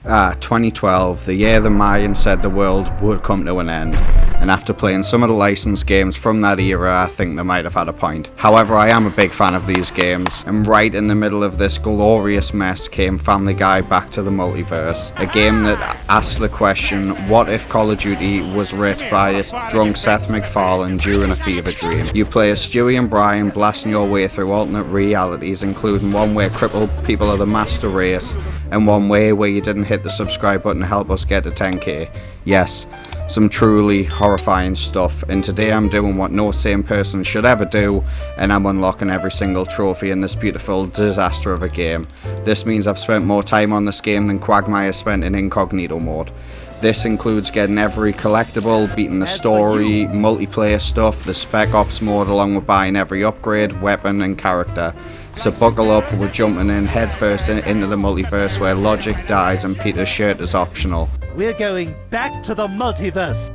2012, the year the Mayans said the world would come to an end, and after playing some of the licensed games from that era, I think they might have had a point. However, I am a big fan of these games, and right in the middle of this glorious mess came Family Guy Back to the Multiverse, a game that asks the question, what if Call of Duty was writ by a drunk Seth MacFarlane during a fever dream? You play as Stewie and Brian blasting your way through alternate realities, including one where crippled people are the master race, and one way where you didn't hit the subscribe button to help us get to 10k. Yes, some truly horrifying stuff, and today I'm doing what no sane person should ever do, and I'm unlocking every single trophy in this beautiful disaster of a game. This means I've spent more time on this game than Quagmire spent in incognito mode. This includes getting every collectible, beating the story, multiplayer stuff, the Spec Ops mode, along with buying every upgrade, weapon and character. So buckle up, we're jumping in headfirst into the multiverse where logic dies and Peter's shirt is optional. We're going back to the multiverse.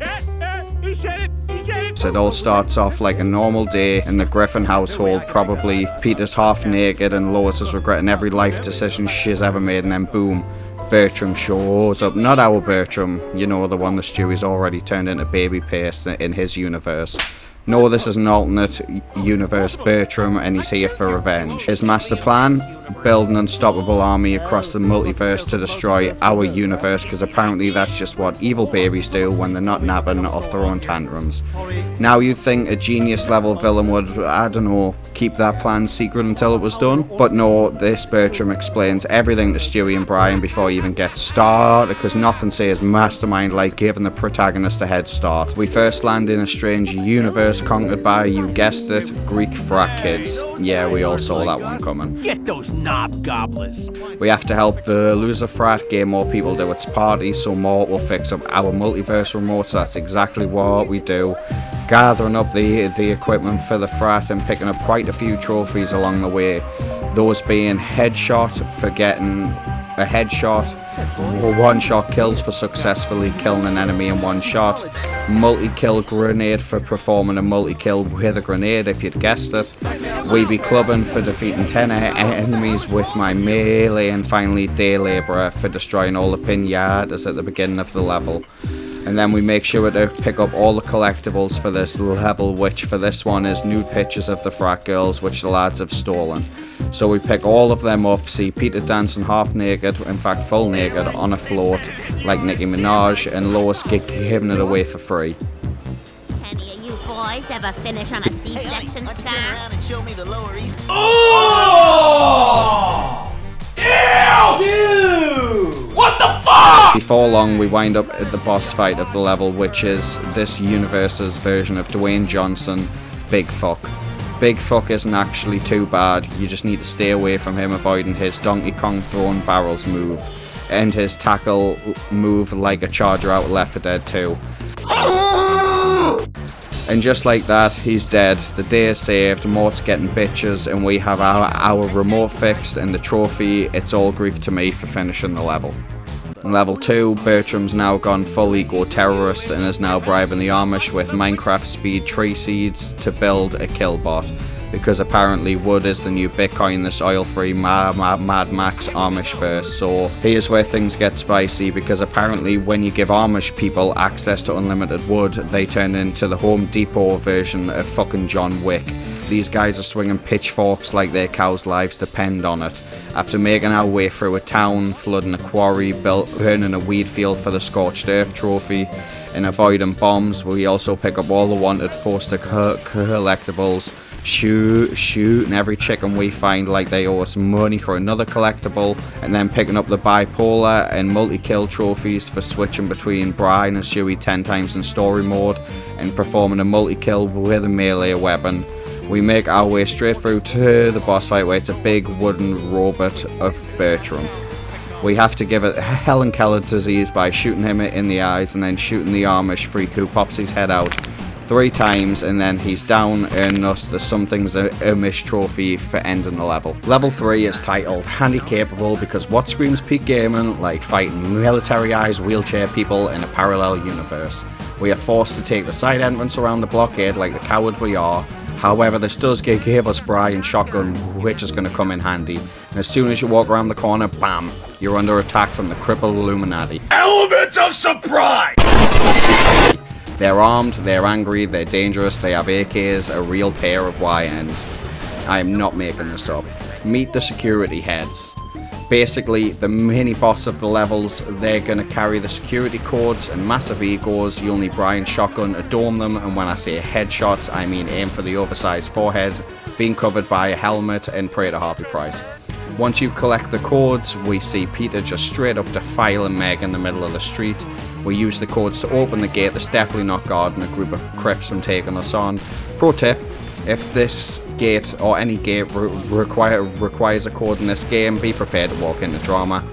He said it! He said it! So it all starts off like a normal day in the Griffin household, probably. Peter's half naked and Lois is regretting every life decision she's ever made, and then boom, Bertram shows up. Not our Bertram, you know, the one that Stewie's already turned into baby paste in his universe. No, this is an alternate universe Bertram, and he's here for revenge. His master plan? Build an unstoppable army across the multiverse to destroy our universe, because apparently that's just what evil babies do when they're not napping or throwing tantrums. Now you'd think a genius level villain would, I don't know, keep that plan secret until it was done, but no, this Bertram explains everything to Stewie and Brian before he even gets started, because nothing says mastermind like giving the protagonist a head start. We first land in a strange universe conquered by, you guessed it, Greek frat kids. Yeah, we all saw that one coming. Get those knob gobblers. We have to help the loser frat get more people to its party, so Mort will fix up our multiverse remote, so that's exactly what we do. Gathering up the equipment for the frat and picking up quite a few trophies along the way. Those being headshot for getting a headshot, one-shot kills for successfully killing an enemy in one shot, multi-kill grenade for performing a multi-kill with a grenade, if you'd guessed it, we be clubbing for defeating 10 enemies with my melee, and finally day labourer for destroying all the pinatas at the beginning of the level. And then we make sure to pick up all the collectibles for this level, which for this one is nude pictures of the frat girls, which the lads have stolen. So we pick all of them up, see Peter dancing half naked, in fact full naked, on a float like Nicki Minaj, and Lois giving it away for free. Any of you boys ever finish on a C-section scar? Oh! Ew! Dude! What the fuck? Before long, we wind up at the boss fight of the level, which is this universe's version of Dwayne Johnson, Big Fuck. Big Fuck isn't actually too bad, you just need to stay away from him, avoiding his Donkey Kong throwing barrels move, and his tackle move like a charger out of Left 4 Dead 2. And just like that, he's dead, the day is saved, Mort's getting bitches, and we have our remote fixed, and the trophy, it's all Greek to me for finishing the level. In level 2, Bertram's now gone full eco terrorist and is now bribing the Amish with Minecraft speed tree seeds to build a kill bot, because apparently wood is the new Bitcoin, this oil-free Mad Max Amish verse. So here's where things get spicy, because apparently when you give Amish people access to unlimited wood, they turn into the Home Depot version of fucking John Wick. These guys are swinging pitchforks like their cows' lives depend on it. After making our way through a town, flooding a quarry, burning a weed field for the Scorched Earth trophy, and avoiding bombs, we also pick up all the wanted poster collectibles, shooting every chicken we find like they owe us money for another collectible, and then picking up the bipolar and multi-kill trophies for switching between Brian and Stewie 10 times in story mode, and performing a multi-kill with a melee weapon. We make our way straight through to the boss fight, where it's a big wooden robot of Bertram. We have to give it Helen Keller disease by shooting him in the eyes, and then shooting the Amish freak who pops his head out 3 times, and then he's down, earning us the Something's Amish trophy for ending the level. Level 3 is titled Handy Capable, because what screams peak gaming like fighting militarized wheelchair people in a parallel universe. We are forced to take the side entrance around the blockade like the coward we are, However, this does give us Brian Shotgun, which is going to come in handy. And as soon as you walk around the corner, bam, you're under attack from the crippled Illuminati. Element of surprise! They're armed, they're angry, they're dangerous, they have AKs, a real pair of YNs. I am not making this up. Meet the security heads. Basically, the mini-boss of the levels, they're going to carry the security codes and massive egos. You'll need Brian's shotgun to dome them, and when I say headshots, I mean aim for the oversized forehead, being covered by a helmet, and pray to Harvey Price. Once you collect the codes, we see Peter just straight up defiling Meg in the middle of the street. We use the codes to open the gate that's definitely not guarding a group of Crips from taking us on. Pro tip, if this gate or any gate requires a code in this game, be prepared to walk into drama.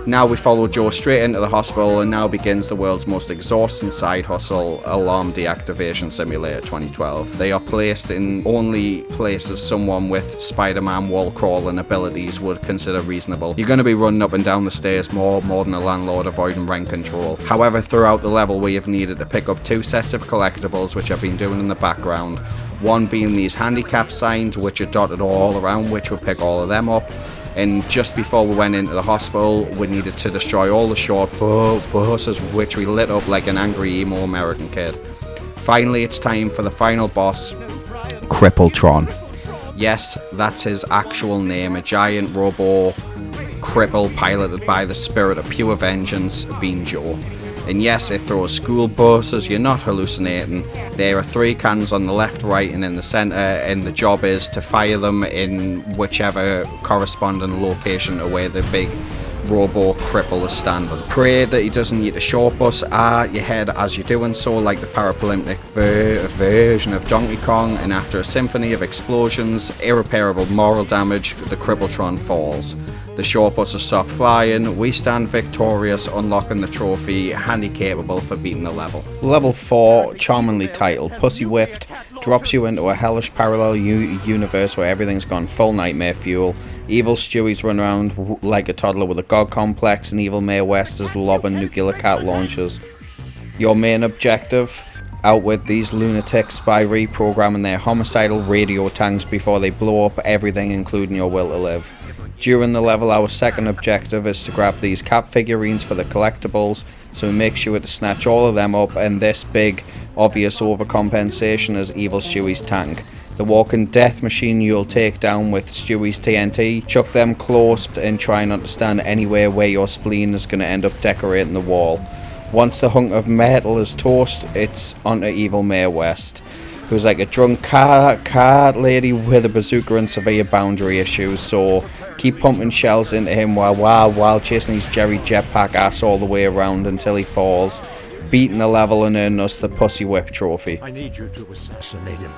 Now we follow Joe straight into the hospital, and now begins the world's most exhausting side hustle, Alarm Deactivation Simulator 2012. They are placed in only places someone with Spider-Man wall crawling abilities would consider reasonable. You're going to be running up and down the stairs more than a landlord avoiding rent control. However, throughout the level we have needed to pick up 2 sets of collectibles, which I've been doing in the background. One being these handicap signs, which are dotted all around, which we'll pick all of them up. And just before we went into the hospital, we needed to destroy all the short buses, which we lit up like an angry emo American kid. Finally, it's time for the final boss, Crippletron. Yes, that's his actual name, a giant robo cripple piloted by the spirit of pure vengeance, being Joe. And yes, it throws school buses, you're not hallucinating. There are 3 cannons on the left, right, and in the centre, and the job is to fire them in whichever corresponding location to where the big robo cripple is standing. Pray that he doesn't need a short bus at your head as you're doing so, like the Paralympic version of Donkey Kong, and after a symphony of explosions, irreparable moral damage, the Crippletron falls. The short buses stop flying, we stand victorious, unlocking the trophy, handy capable for beating the level. Level 4, charmingly titled Pussy Whipped, drops you into a hellish parallel universe where everything's gone full nightmare fuel. Evil Stewie's run around like a toddler with a god complex, and evil Mae West is lobbing nuclear cat launchers. Your main objective? Outwit these lunatics by reprogramming their homicidal radio tanks before they blow up everything, including your will to live. During the level, our second objective is to grab these cap figurines for the collectibles, so we make sure to snatch all of them up, and this big, obvious overcompensation is Evil Stewie's tank. The walking death machine you'll take down with Stewie's TNT, chuck them close and try not to stand anywhere where your spleen is going to end up decorating the wall. Once the hunk of metal is toast, it's onto Evil Mae West, who's like a drunk card lady with a bazooka and severe boundary issues, so keep pumping shells into him while chasing his Jerry jetpack ass all the way around until he falls, beating the level and earning us the Pussy Whip trophy. I need you to assassinate him.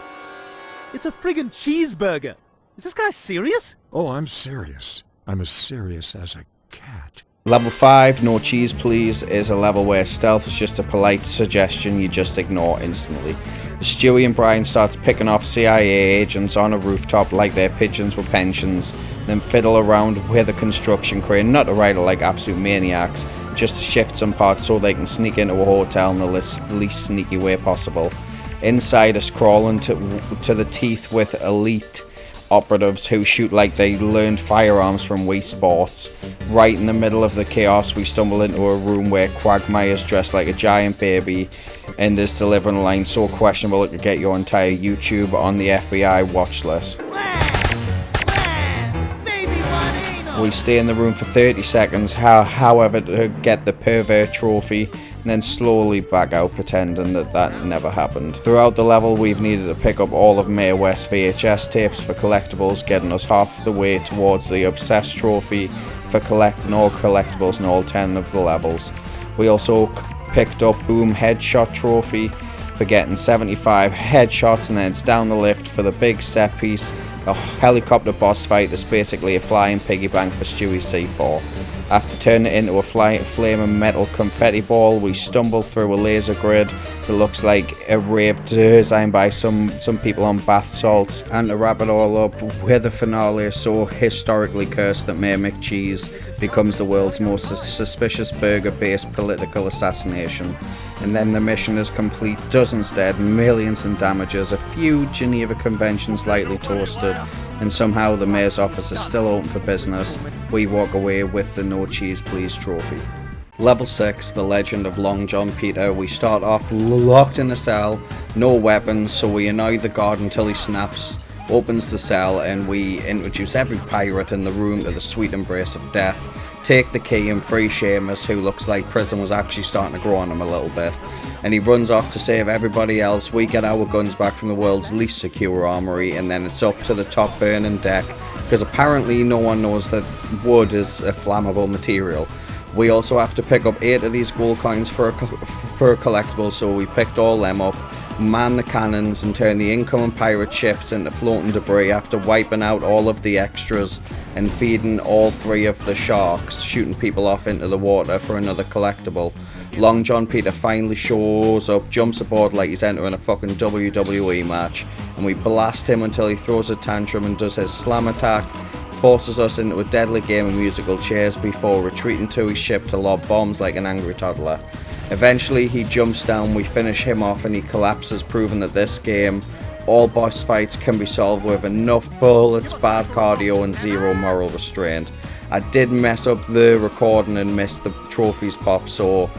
It's a friggin' cheeseburger. Is this guy serious? Oh, I'm serious. I'm as serious as a cat. Level 5, No Cheese Please, is a level where stealth is just a polite suggestion you just ignore instantly. Stewie and Brian starts picking off CIA agents on a rooftop like they're pigeons with pensions, then fiddle around with a construction crane, not to ride it like absolute maniacs, just to shift some parts so they can sneak into a hotel in the least sneaky way possible. Inside is crawling to the teeth with elite operatives who shoot like they learned firearms from Wii Sports. Right in the middle of the chaos, we stumble into a room where Quagmire's dressed like a giant baby and is delivering a line so questionable it could get your entire YouTube on the FBI watch list. We stay in the room for 30 seconds, however, to get the pervert trophy, and then slowly back out pretending that never happened. Throughout the level, we've needed to pick up all of Mae West VHS tapes for collectibles, getting us half the way towards the Obsessed trophy for collecting all collectibles in all 10 of the levels. We also picked up Boom Headshot trophy for getting 75 headshots, and then it's down the lift for the big set piece, a helicopter boss fight that's basically a flying piggy bank for Stewie's C4. After turning it into a flaming metal confetti ball, we stumble through a laser grid that looks like a rape designed by some people on bath salts. And to wrap it all up, with the finale so historically cursed that Mayor McCheese becomes the world's most suspicious burger-based political assassination. And then the mission is complete, dozens dead, millions in damages, a few Geneva Conventions lightly toasted, and somehow the mayor's office is still open for business. We walk away with the No Cheese Please trophy. Level 6, the legend of Long John Peter. We start off locked in a cell, no weapons, so we annoy the guard until he snaps, opens the cell, and we introduce every pirate in the room to the sweet embrace of death. Take the key and free Seamus, who looks like prison was actually starting to grow on him a little bit. And he runs off to save everybody else. We get our guns back from the world's least secure armory, and then it's up to the top burning deck, because apparently no one knows that wood is a flammable material. We also have to pick up 8 of these gold coins for a collectible, so we picked all them up, man the cannons, and turn the incoming pirate ships into floating debris after wiping out all of the extras and feeding all 3 of the sharks, shooting people off into the water for another collectible. Long John Peter finally shows up, jumps aboard like he's entering a fucking WWE match, and we blast him until he throws a tantrum and does his slam attack, forces us into a deadly game of musical chairs before retreating to his ship to lob bombs like an angry toddler. Eventually he jumps down, we finish him off, and he collapses, proving that this game, all boss fights can be solved with enough bullets, bad cardio, and zero moral restraint. I did mess up the recording and miss the trophies pop, so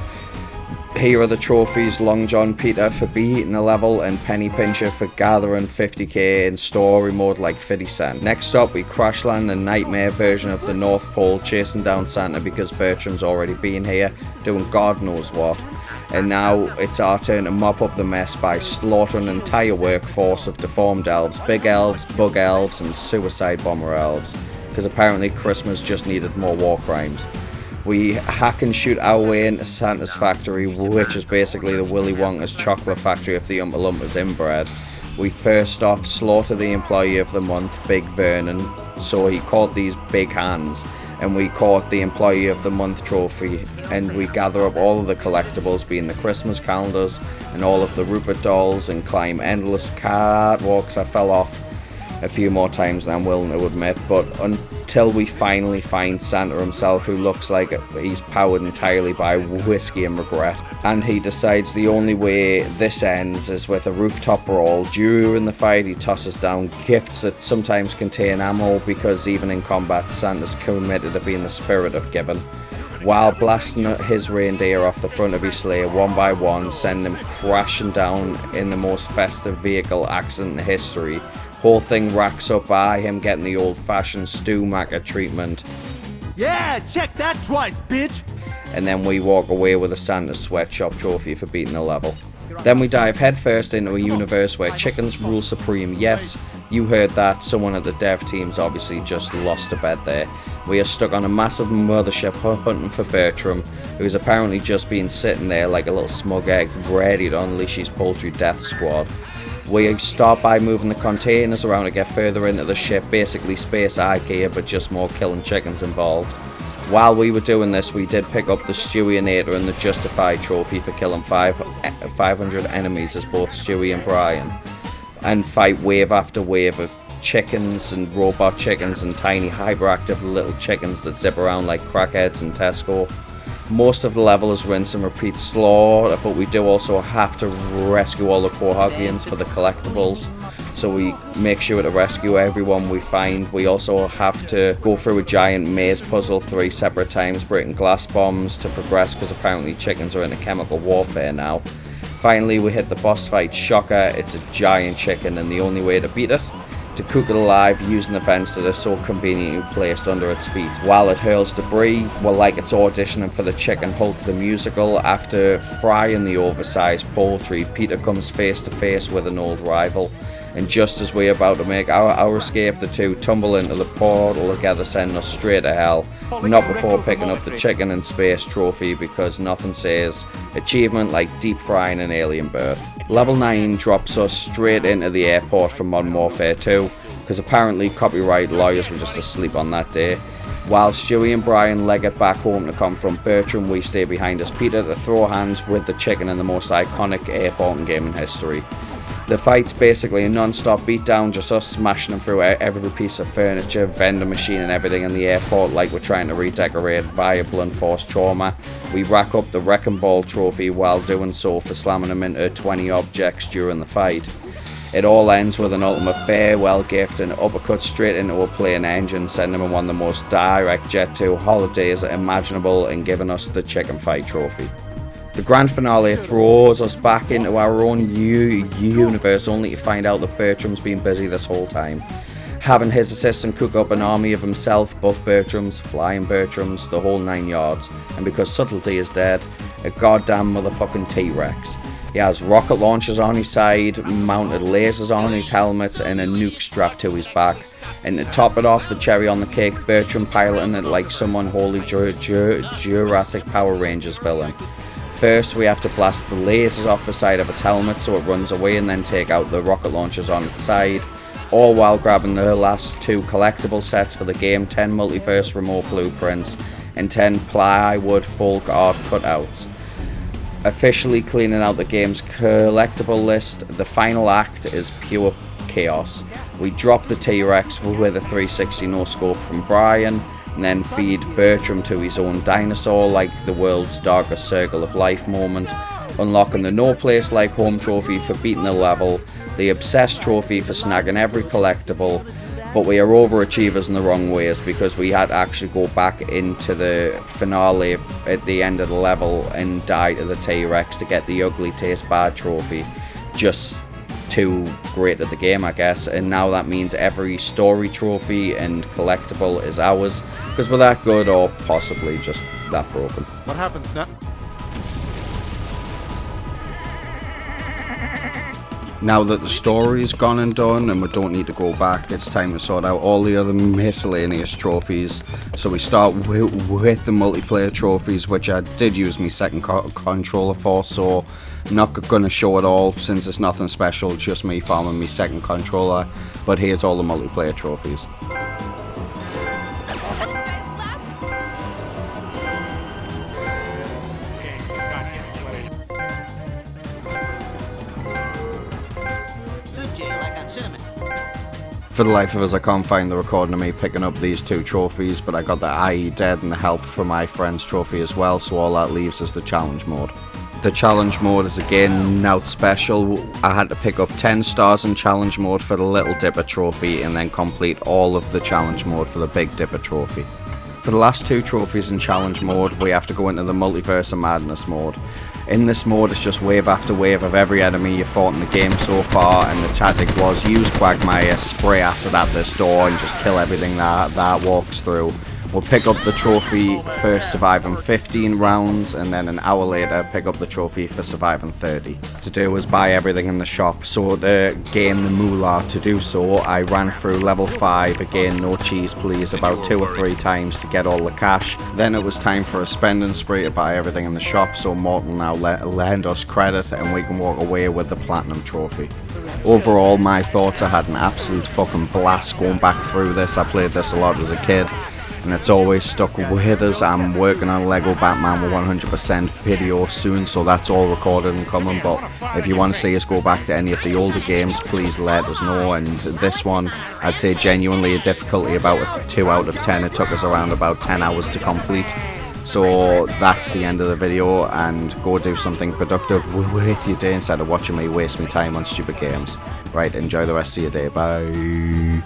here are the trophies: Long John Peter for beating the level, and Penny Pincher for gathering 50k in story mode like 50 Cent. Next up, we crash land a nightmare version of the North Pole, chasing down Santa because Bertram's already been here, doing God knows what. And now it's our turn to mop up the mess by slaughtering an entire workforce of deformed elves, big elves, bug elves, and suicide bomber elves, because apparently Christmas just needed more war crimes. We hack and shoot our way into Santa's factory, which is basically the Willy Wonka's chocolate factory of the Oompa Loompas inbred. We first off slaughter the employee of the month, Big Vernon, so he caught these big hands, and we caught the employee of the month trophy, and we gather up all of the collectibles, being the Christmas calendars and all of the Rupert dolls, and climb endless catwalks. I fell off a few more times than I'm willing to admit, but until we finally find Santa himself, who looks like he's powered entirely by whiskey and regret. And he decides the only way this ends is with a rooftop brawl. During the fight, he tosses down gifts that sometimes contain ammo, because even in combat, Santa's committed to being the spirit of giving. While blasting his reindeer off the front of his sleigh one by one, sending him crashing down in the most festive vehicle accident in history. Whole thing racks up by him getting the old-fashioned Stu Macker treatment. Yeah, check that twice, bitch! And then we walk away with a Santa sweatshop trophy for beating the level. Then we dive headfirst into a universe where chickens rule supreme. Yes, you heard that. Someone at the dev team's obviously just lost a bet there. We are stuck on a massive mothership hunting for Bertram, who's apparently just been sitting there like a little smug egg, ready to unleash his poultry death squad. We start by moving the containers around to get further into the ship, basically space IKEA, but just more killing chickens involved. While we were doing this, we did pick up the Stewieinator and the Justified trophy for killing 500 enemies as both Stewie and Brian, and fight wave after wave of chickens and robot chickens and tiny hyperactive little chickens that zip around like crackheads in Tesco. Most of the level is rinse and repeat slaughter, but we do also have to rescue all the Quahoggians for the collectibles, so we make sure to rescue everyone we find. We also have to go through a giant maze puzzle 3 separate times, breaking glass bombs to progress, because apparently chickens are into chemical warfare now. Finally, we hit the boss fight. Shocker, it's a giant chicken, and the only way to beat it, to cook it alive using the vents that are so conveniently placed under its feet. While it hurls debris, well, like it's auditioning for the Chicken Hulk the musical. After frying the oversized poultry, Peter comes face to face with an old rival, and just as we're about to make our escape, the two tumble into the portal together, sending us straight to hell. Not before picking up the chicken in space trophy, because nothing says achievement like deep frying an alien bird. Level 9 drops us straight into the airport from Modern Warfare 2, because apparently copyright lawyers were just asleep on that day. While Stewie and Brian leg it back home to confront Bertram, we stay behind as Peter to throw hands with the chicken in the most iconic airport in gaming history. The fight's basically a non-stop beatdown, just us smashing them through every piece of furniture, vending machine and everything in the airport like we're trying to redecorate via blunt force trauma. We rack up the Wrecking Ball trophy while doing so for slamming them into 20 objects during the fight. It all ends with an ultimate farewell gift and uppercut straight into a plane engine, sending them on the most direct jet to holidays imaginable and giving us the chicken fight trophy. The grand finale throws us back into our own universe, only to find out that Bertram's been busy this whole time, having his assistant cook up an army of himself, buff Bertrams, flying Bertrams, the whole 9 yards, and because subtlety is dead, a goddamn motherfucking T-Rex. He has rocket launchers on his side, mounted lasers on his helmet, and a nuke strapped to his back. And to top it off, the cherry on the cake, Bertram piloting it like some unholy Jurassic Power Rangers villain. First, we have to blast the lasers off the side of its helmet so it runs away, and then take out the rocket launchers on its side, all while grabbing the last 2 collectible sets for the game, 10 multiverse remote blueprints, and 10 plywood folk art cutouts. Officially cleaning out the game's collectible list, the final act is pure chaos. We drop the T-Rex with a 360 no-scope from Brian, and then feed Bertram to his own dinosaur like the world's darkest circle of life moment, unlocking the No Place Like Home trophy for beating the level, the Obsessed trophy for snagging every collectible, but we are overachievers in the wrong ways because we had to actually go back into the finale at the end of the level and die to the T-Rex to get the Ugly Taste Bad trophy. Just too great at the game, I guess, and now that means every story trophy and collectible is ours because we're that good or possibly just that broken. What happens now? Now that the story's gone and done and we don't need to go back, it's time to sort out all the other miscellaneous trophies. So we start with the multiplayer trophies, which I did use my second controller for, so I'm not going to show it all since it's nothing special, just me farming my second controller. But here's all the multiplayer trophies. For the life of us, I can't find the recording of me picking up these 2 trophies, but I got the IE Dead and the help from my friend's trophy as well, so all that leaves is the challenge mode. The challenge mode is again not special. I had to pick up 10 stars in challenge mode for the Little Dipper trophy and then complete all of the challenge mode for the Big Dipper trophy. For the last 2 trophies in challenge mode, we have to go into the Multiverse of Madness mode. In this mode, it's just wave after wave of every enemy you fought in the game so far, and the tactic was use Quagmire, spray acid at this door, and just kill everything that walks through. We'll pick up the trophy for surviving 15 rounds, and then an hour later pick up the trophy for surviving 30. To do is buy everything in the shop, so to gain the moolah to do so, I ran through level 5, again no cheese please, about 2 or 3 times to get all the cash. Then it was time for a spending spree to buy everything in the shop, so Mort will now lend us credit and we can walk away with the Platinum trophy. Overall, my thoughts, I had an absolute fucking blast going back through this. I played this a lot as a kid, and it's always stuck with us. I'm working on Lego Batman with 100% video soon, so that's all recorded and coming. But if you want to see us go back to any of the older games, please let us know. And this one, I'd say genuinely a difficulty about a 2 out of 10. It took us around about 10 hours to complete. So that's the end of the video, and go do something productive with your day instead of watching me waste my time on stupid games. Right, enjoy the rest of your day. Bye.